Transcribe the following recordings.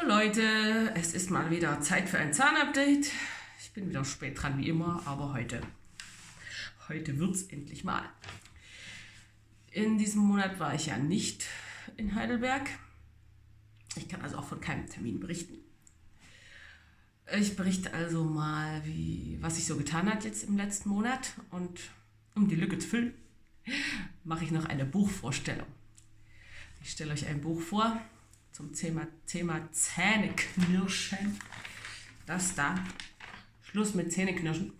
Hallo Leute, es ist mal wieder Zeit für ein Zahnupdate. Ich bin wieder spät dran wie immer, aber heute wird es endlich mal. In diesem Monat war ich ja nicht in Heidelberg. Ich kann also auch von keinem Termin berichten. Ich berichte also mal, was sich so getan hat jetzt im letzten Monat. Und um die Lücke zu füllen, mache ich noch eine Buchvorstellung. Ich stelle euch ein Buch vor zum Thema Zähneknirschen. Das da. Schluss mit Zähneknirschen.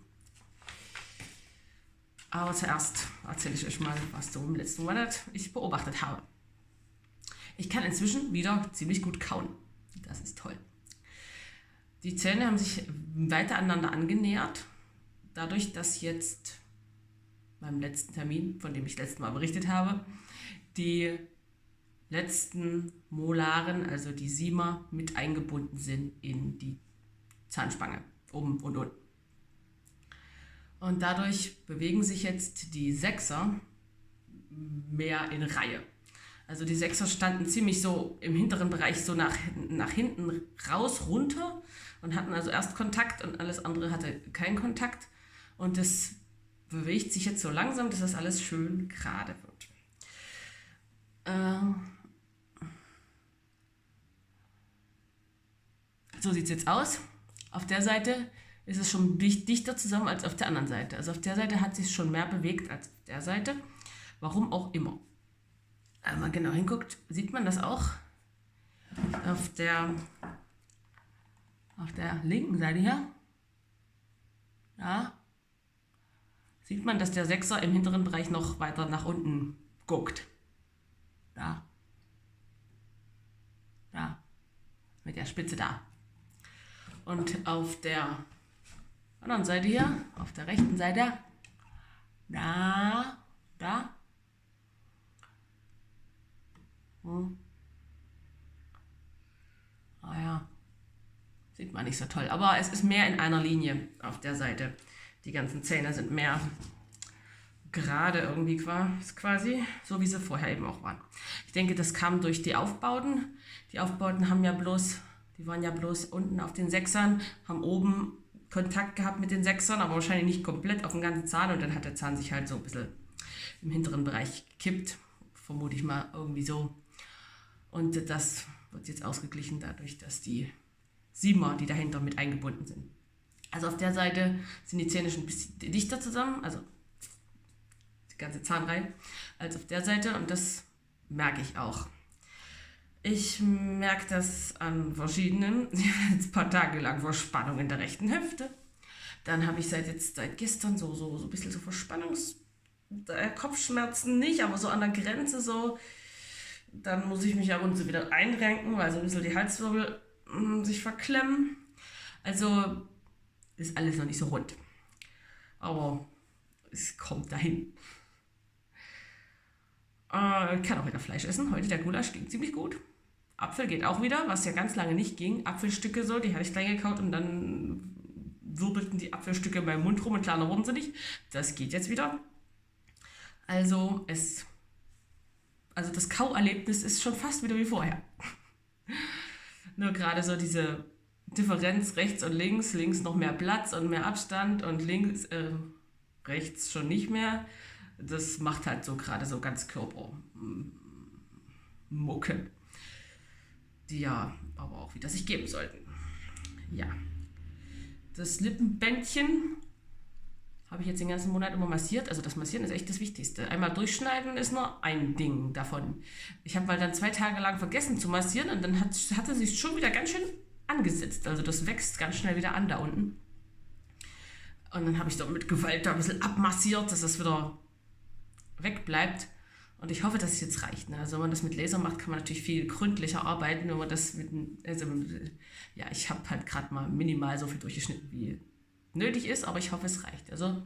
Aber zuerst erzähle ich euch mal, was so im letzten Monat ich beobachtet habe. Ich kann inzwischen wieder ziemlich gut kauen. Das ist toll. Die Zähne haben sich weiter aneinander angenähert. Dadurch, dass jetzt beim letzten Termin, von dem ich letztes Mal berichtet habe, die letzten Molaren, also die Siemer, mit eingebunden sind in die Zahnspange, oben und unten. Und dadurch bewegen sich jetzt die Sechser mehr in Reihe. Also die Sechser standen ziemlich so im hinteren Bereich so nach hinten raus, runter und hatten also erst Kontakt und alles andere hatte keinen Kontakt. Und das bewegt sich jetzt so langsam, dass das alles schön gerade wird. So sieht es jetzt aus. Auf der Seite ist es schon dichter zusammen als auf der anderen Seite. Also auf der Seite hat sich schon mehr bewegt als auf der Seite. Warum auch immer. Wenn man genau hinguckt, sieht man das auch. Auf der linken Seite hier. Ja. Sieht man, dass der Sechser im hinteren Bereich noch weiter nach unten guckt. Da. Mit der Spitze da. Und auf der anderen Seite hier, auf der rechten Seite, da. Ja, sieht man nicht so toll, aber es ist mehr in einer Linie auf der Seite. Die ganzen Zähne sind mehr gerade irgendwie quasi, so wie sie vorher eben auch waren. Ich denke, das kam durch die Aufbauten. Die Aufbauten die waren ja bloß unten auf den Sechsern, haben oben Kontakt gehabt mit den Sechsern, aber wahrscheinlich nicht komplett auf den ganzen Zahn und dann hat der Zahn sich halt so ein bisschen im hinteren Bereich gekippt, vermute ich mal irgendwie so. Und das wird jetzt ausgeglichen dadurch, dass die Siemer, die dahinter mit eingebunden sind. Also auf der Seite sind die Zähne schon ein bisschen dichter zusammen, also die ganze Zahnreihe, als auf der Seite und das merke ich auch. Ich merke das an verschiedenen, jetzt ein paar Tage lang Verspannung in der rechten Hüfte. Dann habe ich seit gestern so ein bisschen so Kopfschmerzen nicht, aber so an der Grenze so. Dann muss ich mich ab und zu wieder einrenken, weil so ein bisschen die Halswirbel sich verklemmen. Also ist alles noch nicht so rund. Aber es kommt dahin. Ich kann auch wieder Fleisch essen. Heute der Gulasch ging ziemlich gut. Apfel geht auch wieder, was ja ganz lange nicht ging. Apfelstücke so, die hatte ich klein gekaut und dann wirbelten die Apfelstücke in meinem Mund rum und kleiner wurden sie nicht. Das geht jetzt wieder. Also das Kauerlebnis ist schon fast wieder wie vorher. Nur gerade so diese Differenz rechts und links noch mehr Platz und mehr Abstand und rechts schon nicht mehr. Das macht halt so gerade so ganz Körpermucke, die ja aber auch wieder sich geben sollten. Ja, das Lippenbändchen habe ich jetzt den ganzen Monat immer massiert. Also das Massieren ist echt das Wichtigste. Einmal durchschneiden ist nur ein Ding davon. Ich habe mal dann 2 Tage lang vergessen zu massieren und dann hatte sich schon wieder ganz schön angesetzt. Also das wächst ganz schnell wieder an da unten. Und dann habe ich doch mit Gewalt da ein bisschen abmassiert, dass das wieder wegbleibt. Und ich hoffe, dass es jetzt reicht. Ne? Also wenn man das mit Laser macht, kann man natürlich viel gründlicher arbeiten. Wenn man das ich habe halt gerade mal minimal so viel durchgeschnitten, wie nötig ist, aber ich hoffe, es reicht. Also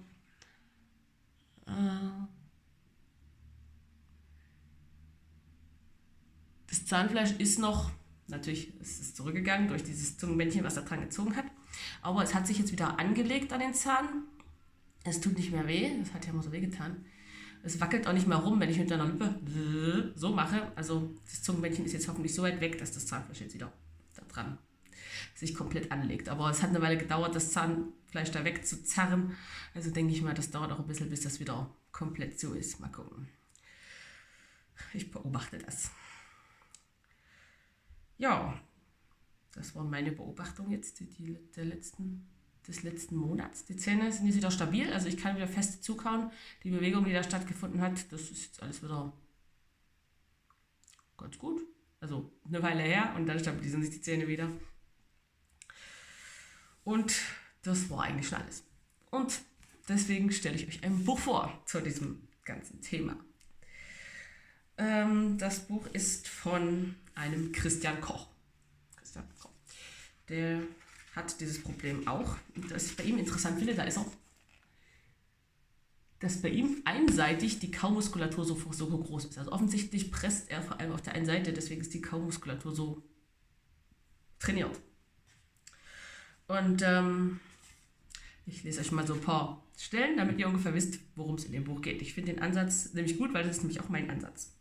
das Zahnfleisch ist noch, natürlich ist es zurückgegangen durch dieses Zungenbändchen, was da dran gezogen hat, aber es hat sich jetzt wieder angelegt an den Zahn. Es tut nicht mehr weh, das hat ja immer so weh getan. Es wackelt auch nicht mehr rum, wenn ich mit einer Lippe so mache. Also das Zungenbändchen ist jetzt hoffentlich so weit weg, dass das Zahnfleisch jetzt wieder daran sich komplett anlegt. Aber es hat eine Weile gedauert, das Zahnfleisch da wegzuzerren. Also denke ich mal, das dauert auch ein bisschen, bis das wieder komplett so ist. Mal gucken. Ich beobachte das. Ja, das waren meine Beobachtungen jetzt des letzten Monats. Die Zähne sind jetzt wieder stabil, also ich kann wieder fest zukauen. Die Bewegung, die da stattgefunden hat, das ist jetzt alles wieder ganz gut. Also eine Weile her und dann stabilisieren sich die Zähne wieder. Und das war eigentlich schon alles. Und deswegen stelle ich euch ein Buch vor zu diesem ganzen Thema. Das Buch ist von einem Christian Koch. Der hat dieses Problem auch. Und was ich bei ihm interessant finde, da ist auch, dass bei ihm einseitig die Kaumuskulatur so groß ist. Also offensichtlich presst er vor allem auf der einen Seite, deswegen ist die Kaumuskulatur so trainiert. Und ich lese euch mal so ein paar Stellen, damit ihr ungefähr wisst, worum es in dem Buch geht. Ich finde den Ansatz nämlich gut, weil das ist nämlich auch mein Ansatz.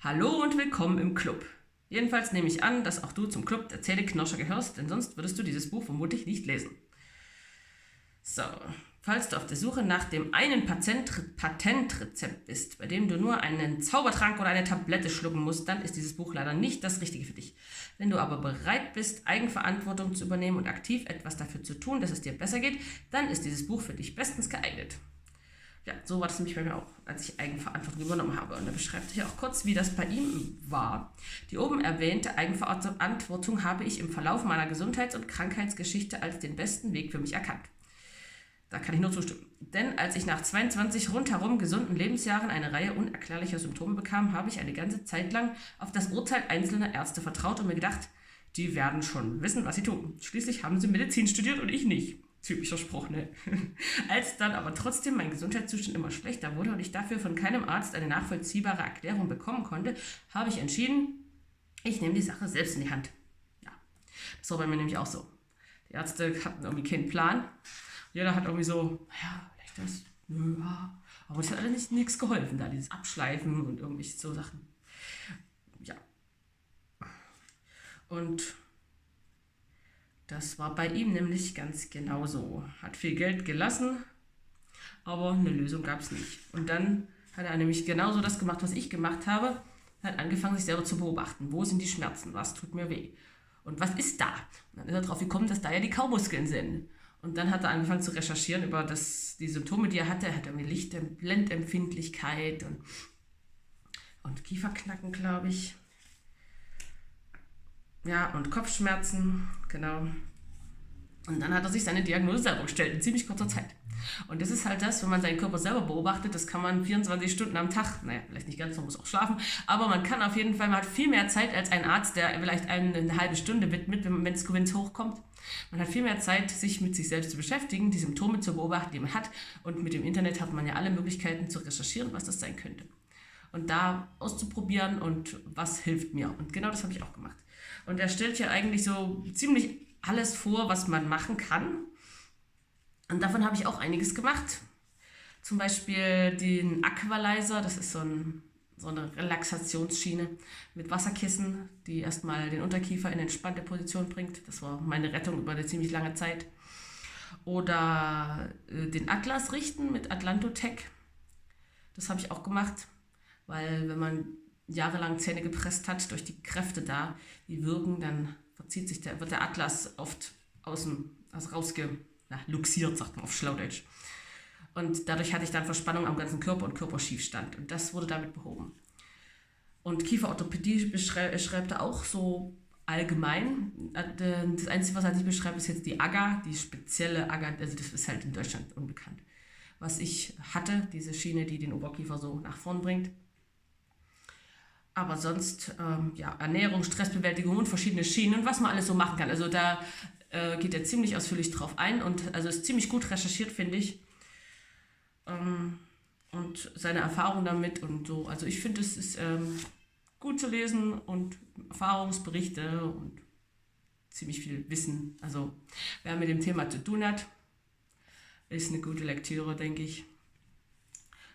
Hallo und willkommen im Club. Jedenfalls nehme ich an, dass auch du zum Club der Zähneknirscher gehörst, denn sonst würdest du dieses Buch vermutlich nicht lesen. So, falls du auf der Suche nach dem einen Patentrezept bist, bei dem du nur einen Zaubertrank oder eine Tablette schlucken musst, dann ist dieses Buch leider nicht das Richtige für dich. Wenn du aber bereit bist, Eigenverantwortung zu übernehmen und aktiv etwas dafür zu tun, dass es dir besser geht, dann ist dieses Buch für dich bestens geeignet. Ja, so war das nämlich bei mir auch, als ich Eigenverantwortung übernommen habe. Und da beschreibt sich auch kurz, wie das bei ihm war. Die oben erwähnte Eigenverantwortung habe ich im Verlauf meiner Gesundheits- und Krankheitsgeschichte als den besten Weg für mich erkannt. Da kann ich nur zustimmen. Denn als ich nach 22 rundherum gesunden Lebensjahren eine Reihe unerklärlicher Symptome bekam, habe ich eine ganze Zeit lang auf das Urteil einzelner Ärzte vertraut und mir gedacht, die werden schon wissen, was sie tun. Schließlich haben sie Medizin studiert und ich nicht. Typischer Spruch, ne? Als dann aber trotzdem mein Gesundheitszustand immer schlechter wurde und ich dafür von keinem Arzt eine nachvollziehbare Erklärung bekommen konnte, habe ich entschieden, ich nehme die Sache selbst in die Hand. Ja, das war bei mir nämlich auch so. Die Ärzte hatten irgendwie keinen Plan. Jeder hat irgendwie so, ja, vielleicht das, ja. Aber es hat alles nichts geholfen da, dieses Abschleifen und irgendwelche so Sachen. Ja. Und das war bei ihm nämlich ganz genauso. Hat viel Geld gelassen, aber eine Lösung gab es nicht. Und dann hat er nämlich genauso das gemacht, was ich gemacht habe. Hat angefangen, sich selber zu beobachten. Wo sind die Schmerzen? Was tut mir weh? Und was ist da? Und dann ist er drauf gekommen, dass da ja die Kaumuskeln sind. Und dann hat er angefangen zu recherchieren über die Symptome, die er hatte. Er hatte irgendwie Blendempfindlichkeit und Kieferknacken, glaube ich. Ja, und Kopfschmerzen, genau. Und dann hat er sich seine Diagnose selber gestellt, in ziemlich kurzer Zeit. Und das ist halt das, wenn man seinen Körper selber beobachtet, das kann man 24 Stunden am Tag, naja, vielleicht nicht ganz, man muss auch schlafen, aber man kann auf jeden Fall, man hat viel mehr Zeit als ein Arzt, der vielleicht eine halbe Stunde widmet, wenn es hochkommt. Man hat viel mehr Zeit, sich mit sich selbst zu beschäftigen, die Symptome zu beobachten, die man hat. Und mit dem Internet hat man ja alle Möglichkeiten zu recherchieren, was das sein könnte. Und da auszuprobieren und was hilft mir. Und genau das habe ich auch gemacht. Und er stellt hier eigentlich so ziemlich alles vor, was man machen kann. Und davon habe ich auch einiges gemacht. Zum Beispiel den Aqualizer, das ist so eine Relaxationsschiene mit Wasserkissen, die erstmal den Unterkiefer in entspannte Position bringt. Das war meine Rettung über eine ziemlich lange Zeit. Oder den Atlas richten mit Atlantotech. Das habe ich auch gemacht, weil wenn man jahrelang Zähne gepresst hat, durch die Kräfte da, die wirken, dann wird der Atlas oft luxiert, sagt man auf Schlaudeutsch. Und dadurch hatte ich dann Verspannung am ganzen Körper und Körperschiefstand. Und das wurde damit behoben. Und Kieferorthopädie beschreibt er auch so allgemein. Das Einzige, was er nicht beschreibt, ist jetzt die AGA, die spezielle AGA, also das ist halt in Deutschland unbekannt. Was ich hatte, diese Schiene, die den Oberkiefer so nach vorn bringt. Aber sonst, Ernährung, Stressbewältigung und verschiedene Schienen, was man alles so machen kann. Also da geht er ziemlich ausführlich drauf ein und also ist ziemlich gut recherchiert, finde ich. Und seine Erfahrung damit und so. Also ich finde, es ist gut zu lesen und Erfahrungsberichte und ziemlich viel Wissen. Also wer mit dem Thema zu tun hat, ist eine gute Lektüre, denke ich.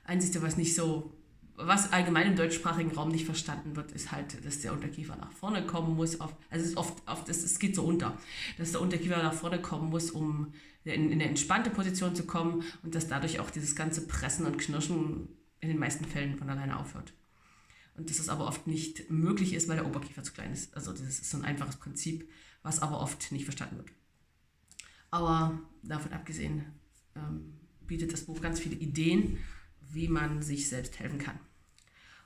Einzige, was nicht so was allgemein im deutschsprachigen Raum nicht verstanden wird, ist halt, dass der Unterkiefer nach vorne kommen muss. Also es ist oft es geht so unter, dass der Unterkiefer nach vorne kommen muss, um in eine entspannte Position zu kommen und dass dadurch auch dieses ganze Pressen und Knirschen in den meisten Fällen von alleine aufhört. Und dass es aber oft nicht möglich ist, weil der Oberkiefer zu klein ist. Also das ist so ein einfaches Prinzip, was aber oft nicht verstanden wird. Aber davon abgesehen bietet das Buch ganz viele Ideen, wie man sich selbst helfen kann.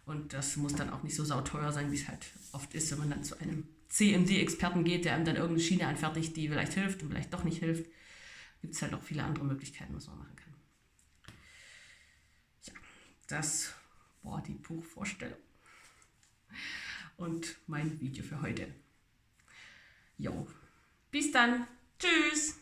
Und das muss dann auch nicht so sauteuer sein, wie es halt oft ist, wenn man dann zu einem CMD-Experten geht, der einem dann irgendeine Schiene anfertigt, die vielleicht hilft und vielleicht doch nicht hilft. Gibt es halt auch viele andere Möglichkeiten, was man machen kann. Ja, das war die Buchvorstellung und mein Video für heute. Jo, bis dann. Tschüss.